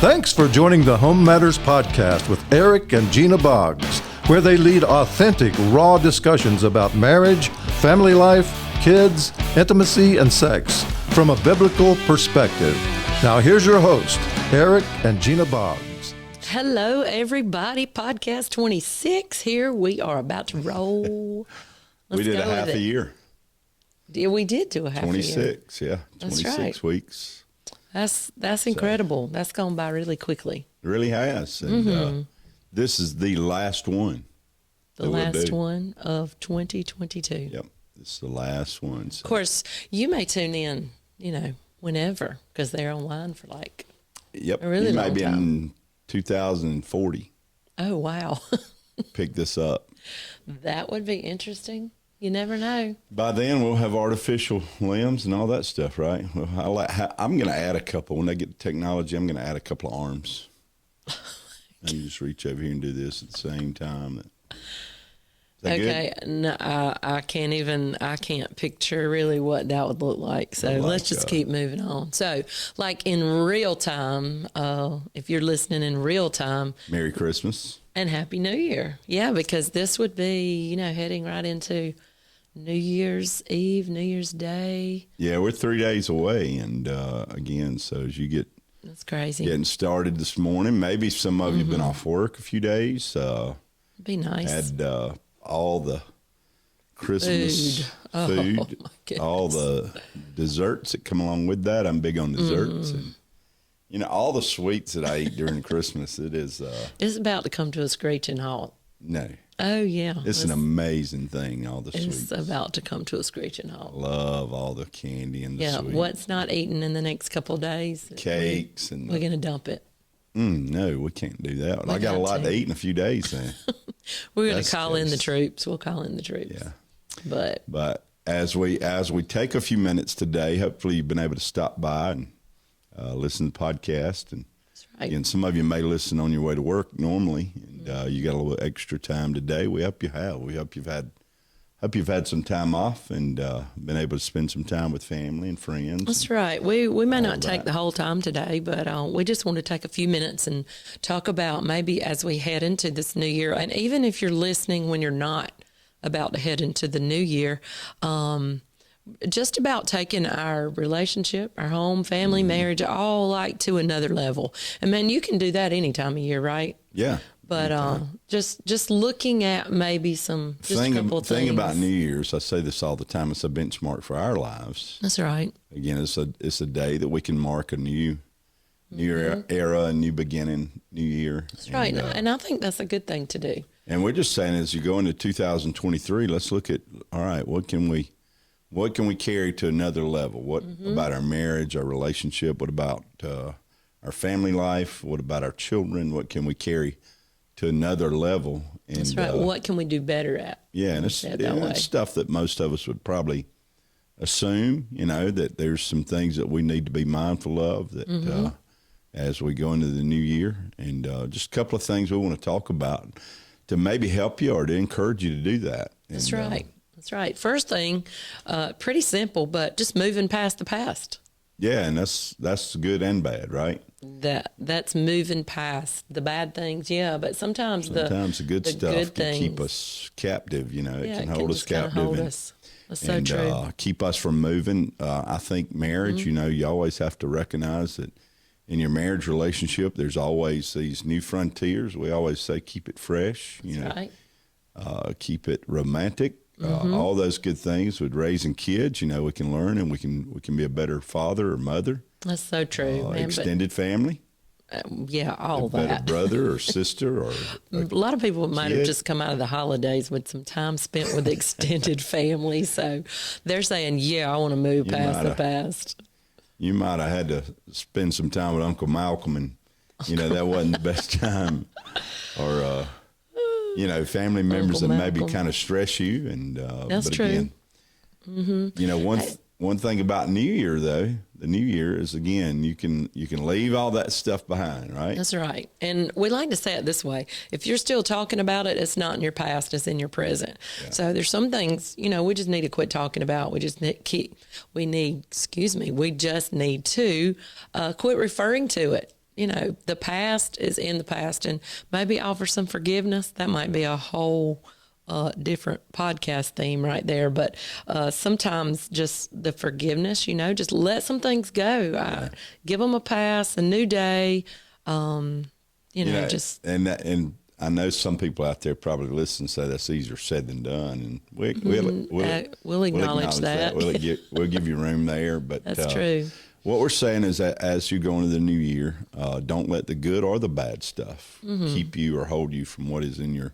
Thanks for joining the HomeMatters podcast with Eric and Gena Boggs, where they lead authentic, raw discussions about marriage, family life, kids, intimacy, and sex from a biblical perspective. Now here's your host, Eric and Gena Boggs. Hello, everybody. Podcast 26 here. We are about to roll. We did a half a year. Yeah, we did do a half a year. 26, yeah. 26 weeks. That's incredible. That's gone by really quickly. It really has. And this is the last one. The last one of 2022. Yep. This is the last one. So. Of course, you may tune in, whenever, because they're online for a really long time. Maybe in 2040. Oh, wow. Pick this up. That would be interesting. You never know. By then, we'll have artificial limbs and all that stuff, right? Well, I'm going to add a couple. When they get the technology, I'm going to add a couple of arms. And you just reach over here and do this at the same time. Is that okay. good? No, I can't picture really what that would look like. So let's just keep moving on. So, like in real time, if you're listening in real time. Merry Christmas. And Happy New Year. Yeah, because this would be, heading right into New Year's Eve, New Year's Day. Yeah, we're 3 days away. And again, so as you get that's crazy. Getting started this morning, maybe some of you have been off work a few days. Be nice. Had all the Christmas food, all the desserts that come along with that. I'm big on desserts. And all the sweets that I eat during Christmas, it is... it's about to come to a screeching halt. No. Oh, yeah. It's an amazing thing, all the It's sweets. about to come to a screeching halt. Love all the candy and the sweets. Yeah, what's not eaten in the next couple of days? Cakes. We're going to dump it. No, we can't do that. I got a lot to eat in a few days then. We're going to call in the troops. We'll call in the troops. Yeah. But as we take a few minutes today, hopefully you've been able to stop by and listen to the podcast. And right. Again, some of you may listen on your way to work normally, and you got a little extra time today. We hope you have. We hope you've had some time off and been able to spend some time with family and friends. That's right. We may not take the whole time today, but we just want to take a few minutes and talk about maybe as we head into this new year, and even if you're listening when you're not about to head into the new year, just about taking our relationship, our home, family, marriage, all like to another level. And man, you can do that any time of year, right? Yeah. But just looking at maybe some a couple of things. Thing about New Year's, I say this all the time, it's a benchmark for our lives. That's right. Again, it's a day that we can mark a new era, a new beginning, new year. That's right. And I think that's a good thing to do. And we're just saying, as you go into 2023, let's look at, all right, what can we carry to another level? What about our marriage, our relationship? What about our family life? What about our children? What can we carry to another level? And, that's right. What can we do better at? Yeah, and it's stuff that most of us would probably assume, that there's some things that we need to be mindful of that as we go into the new year. And just a couple of things we want to talk about to maybe help you or to encourage you to do that. That's right. That's right. First thing, pretty simple, but just moving past the past. Yeah, and that's good and bad, right? That's moving past the bad things, yeah. But sometimes the good stuff can keep us captive. It can hold us captive. That's so true. Keep us from moving. I think marriage. You always have to recognize that in your marriage relationship, there's always these new frontiers. We always say keep it fresh. Right. Keep it romantic. All those good things with raising kids, we can learn and we can be a better father or mother. That's so true. Extended family. All that. Better brother or sister or a lot of people might have just come out of the holidays with some time spent with extended family. So they're saying, I want to move past the past. You might have had to spend some time with Uncle Malcolm and, that wasn't the best time. Or, family members Uncle that Malcolm. maybe kind of stress you. And that's but true. Again, one thing about New Year though, the New Year is again you can leave all that stuff behind, right? That's right. And we like to say it this way: if you're still talking about it, it's not in your past; it's in your present. Yeah. So there's some things we just need to quit talking about. We just need to quit referring to it. the past is in the past, and maybe offer some forgiveness. That might be a whole different podcast theme right there. But sometimes just the forgiveness, just let some things go. Give them a pass, a new day. Just and I know some people out there probably listen and say that's easier said than done, and we'll acknowledge that. We'll give you room there, but that's true. What we're saying is that as you go into the new year, don't let the good or the bad stuff keep you or hold you from what is in your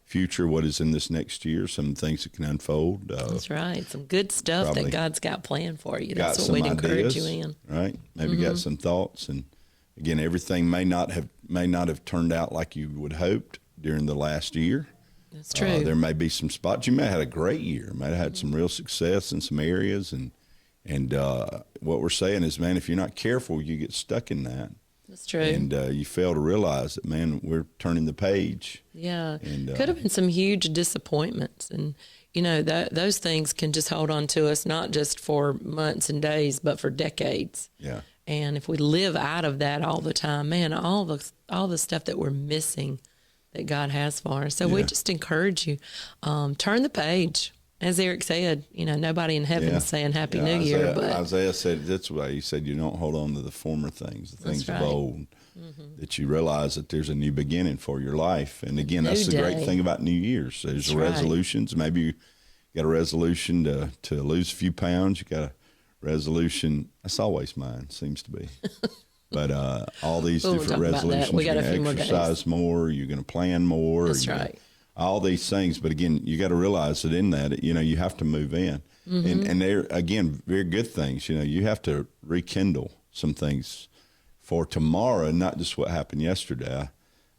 future, what is in this next year, some things that can unfold. That's right. Some good stuff that God's got planned for you. That's what we'd encourage you in. Right? Maybe got some thoughts, and again, everything may not have turned out like you would hoped during the last year. That's true. There may be some spots. You may have had a great year. May have had some real success in some areas, and what we're saying is, man, if you're not careful, you get stuck in that. That's true. And you fail to realize that, man, we're turning the page. Yeah. And, could have been some huge disappointments. And, those things can just hold on to us, not just for months and days, but for decades. Yeah. And if we live out of that all the time, man, all the stuff that we're missing that God has for us. So we just encourage you, turn the page. As Eric said, nobody in heaven is saying Happy New Year. But Isaiah said it this way. He said, you don't hold on to the former things, the things of old, that you realize that there's a new beginning for your life. And again, that's the great thing about New Year's. There's resolutions. Maybe you got a resolution to lose a few pounds. You got a resolution. That's always mine, seems to be. But all these different resolutions. We got you're a few going to exercise more. You're going to plan more. That's right. All these things, but again, you got to realize that in that, you have to move in, and they're again very good things. You have to rekindle some things for tomorrow, not just what happened yesterday.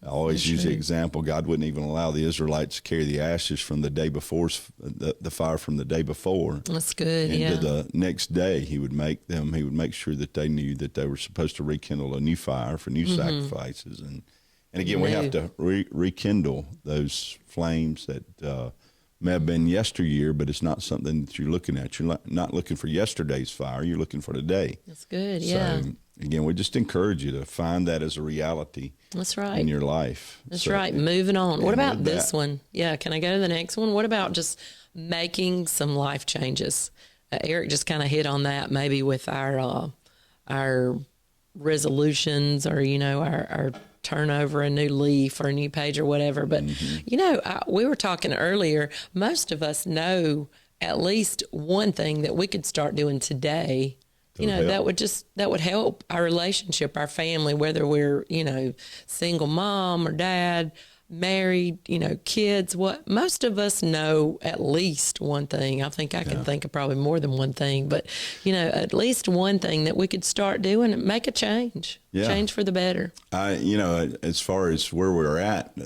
I always use the example: God wouldn't even allow the Israelites to carry the ashes from the day before, the fire from the day before. That's good. Into the next day, He would make sure that they knew that they were supposed to rekindle a new fire for new sacrifices And again, we have to rekindle those flames that may have been yesteryear, but it's not something that you're looking at. You're not looking for yesterday's fire. You're looking for today. That's good, yeah. So, again, we just encourage you to find that as a reality. That's right. In your life. That's right. Moving on. What about this one? Yeah, can I go to the next one? What about just making some life changes? Eric just kind of hit on that, maybe with our resolutions or, our turn over a new leaf or a new page or whatever. But, we were talking earlier, most of us know at least one thing that we could start doing today. That would help our relationship, our family, whether we're, single mom or dad, married, kids. What most of us know at least one thing. I think I can think of probably more than one thing, but at least one thing that we could start doing and make a change, change for the better. As far as where we're at,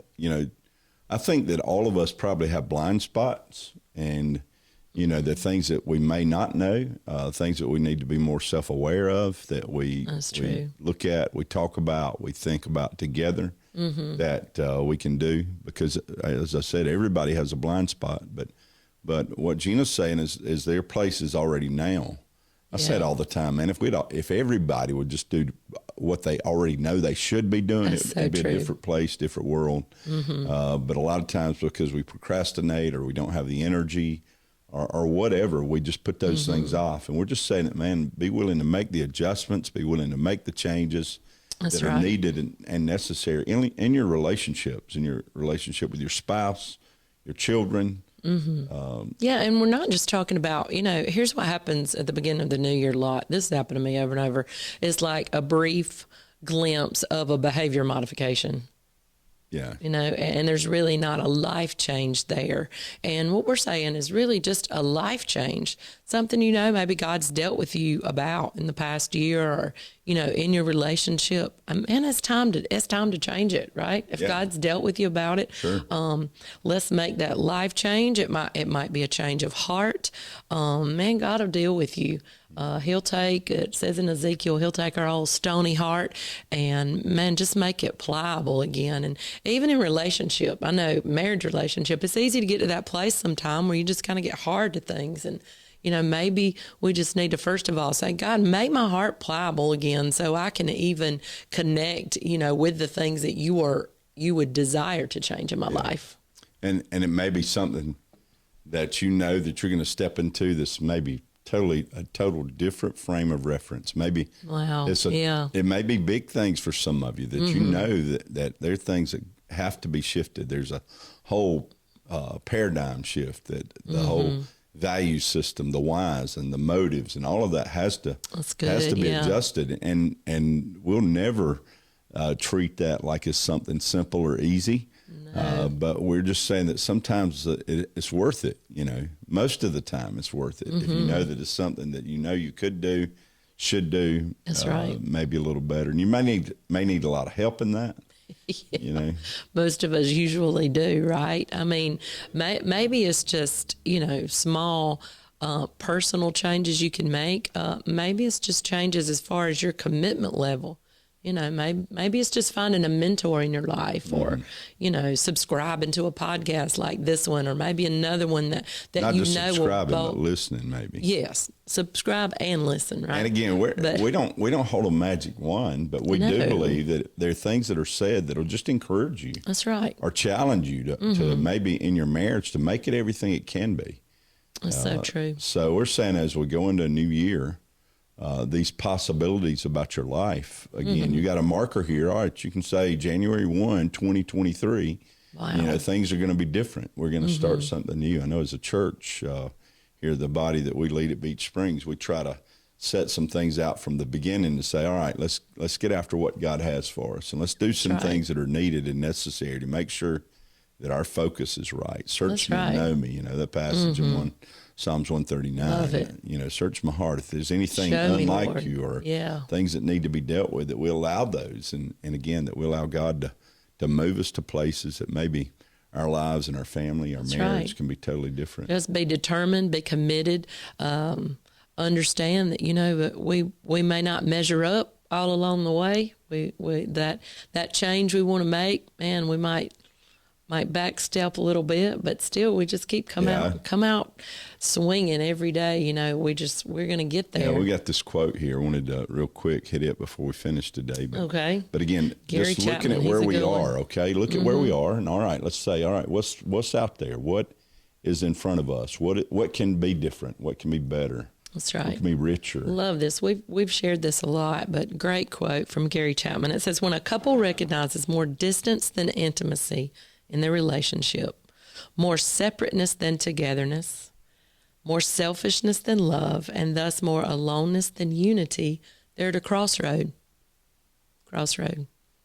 I think that all of us probably have blind spots, and the things that we may not know, things that we need to be more self-aware of, that we look at, we talk about, we think about together, that we can do. Because, as I said, everybody has a blind spot. But what Gena's saying is their place is already now. I say it all the time, man. If everybody would just do what they already know they should be doing, it'd be a different place, different world. But a lot of times, because we procrastinate or we don't have the energy, or whatever, we just put those things off. And we're just saying that, man, be willing to make the adjustments, be willing to make the changes that are needed and necessary in your relationships, in your relationship with your spouse, your children. And we're not just talking about, here's what happens at the beginning of the new year a lot. This has happened to me over and over. It's like a brief glimpse of a behavior modification. Yeah. And there's really not a life change there. And what we're saying is really just a life change, something, maybe God's dealt with you about in the past year or, in your relationship. And it's time to change it, right? If God's dealt with you about it, let's make that life change. It might be a change of heart. Man, God will deal with you. He'll take, it says in Ezekiel, he'll take our old stony heart and, man, just make it pliable again. And even in relationship, I know marriage relationship, it's easy to get to that place sometime where you just kind of get hard to things. And, maybe we just need to, first of all, say, God, make my heart pliable again so I can even connect, with the things that you would desire to change in my life. And it may be something that that you're going to step into this maybe a total different frame of reference. Maybe it may be big things for some of you that that there are things that have to be shifted. There's a whole paradigm shift, that the whole value system, the whys and the motives and all of that has to be adjusted. And we'll never treat that like it's something simple or easy. No. But we're just saying that sometimes it's worth it. Most of the time it's worth it. If you know that it's something that you could do, should do. That's right. Maybe a little better. And you may need a lot of help in that. Yeah. Most of us usually do, right? I mean, maybe it's just, small personal changes you can make. Maybe it's just changes as far as your commitment level. Maybe it's just finding a mentor in your life, or, subscribing to a podcast like this one, or maybe another one that not will subscribing, but listening, maybe. Yes, subscribe and listen, right? And again, we don't hold a magic wand, but we do believe that there are things that are said that will just encourage you. That's right. Or challenge you to maybe in your marriage to make it everything it can be. That's so true. So we're saying as we go into a new year, these possibilities about your life. Again, you got a marker here. All right, you can say January 1, 2023. Wow. Things are going to be different. We're going to start something new. I know as a church here, the body that we lead at Beach Springs, we try to set some things out from the beginning to say, all right, let's get after what God has for us, and let's do some things that are needed and necessary to make sure that our focus is right. Search me and know me. That passage in Psalms 139. Love it. Search my heart. If there's anything unlike you or things that need to be dealt with, that we allow those. And again, that we allow God to move us to places that maybe our lives and our family, our marriage can be totally different. Just be determined, be committed, understand that, we may not measure up all along the way. That change we want to make, man, we might backstep a little bit, but still we just keep come out swinging every day. We're going to get there. Yeah, we got this quote here. I wanted to real quick hit it before we finish today. But again, Gary just Chapman, looking at where we are, okay? Look at where we are, and all right, let's say, all right, what's out there? What is in front of us? What can be different? What can be better? That's right. What can be richer? Love this. We've shared this a lot, but great quote from Gary Chapman. It says, when a couple recognizes more distance than intimacy in their relationship, more separateness than togetherness, more selfishness than love, and thus more aloneness than unity, they're at a crossroad.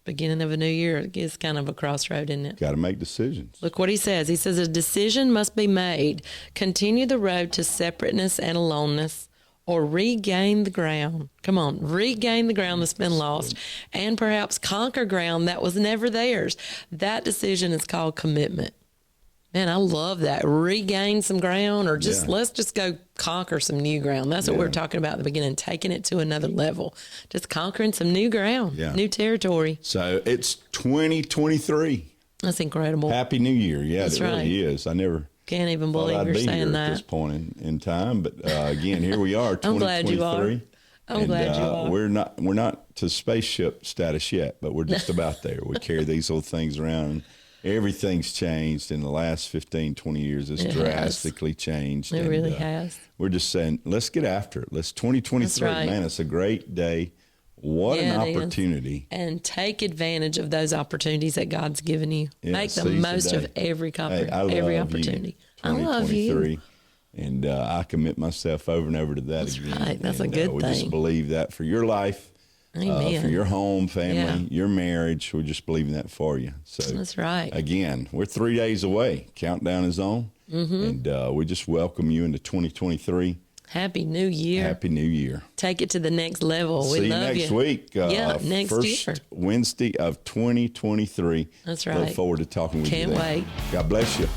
Beginning of a new year is kind of a crossroad, isn't it? Got to make decisions. Look what he says. He says a decision must be made. Continue the road to separateness and aloneness, or regain the ground. Come on, regain the ground that's been lost, and perhaps conquer ground that was never theirs. That decision is called commitment. Man, I love that. Regain some ground, or let's just go conquer some new ground. That's what we were talking about at the beginning, taking it to another level. Just conquering some new ground, new territory. So it's 2023. That's incredible. Happy New Year. Yeah, that's it really is. I never can't even believe I'd you're be saying here that at this point in time. But again, here we are, 2023. I'm glad you are. I'm glad you are. We're not to spaceship status yet, but we're just about there. We carry these little things around. Everything's changed in the last 15, 20 years. It's drastically changed. It really has. We're just saying, let's get after it. Let's 2023. Right. Man, it's a great day. What an opportunity. And take advantage of those opportunities that God's given you. Make the most of every opportunity. I love you. And I commit myself over and over to that again. Right. That's a good thing. We just believe that for your life. Amen. For your home, family, your marriage. We're just believing that for you. So that's right. Again, we're 3 days away. Countdown is on. And we just welcome you into 2023. Happy New Year. Happy New Year. Take it to the next level. See we love you next week. Next first year. Wednesday of 2023. That's right. Look forward to talking with you. Can't wait. God bless you.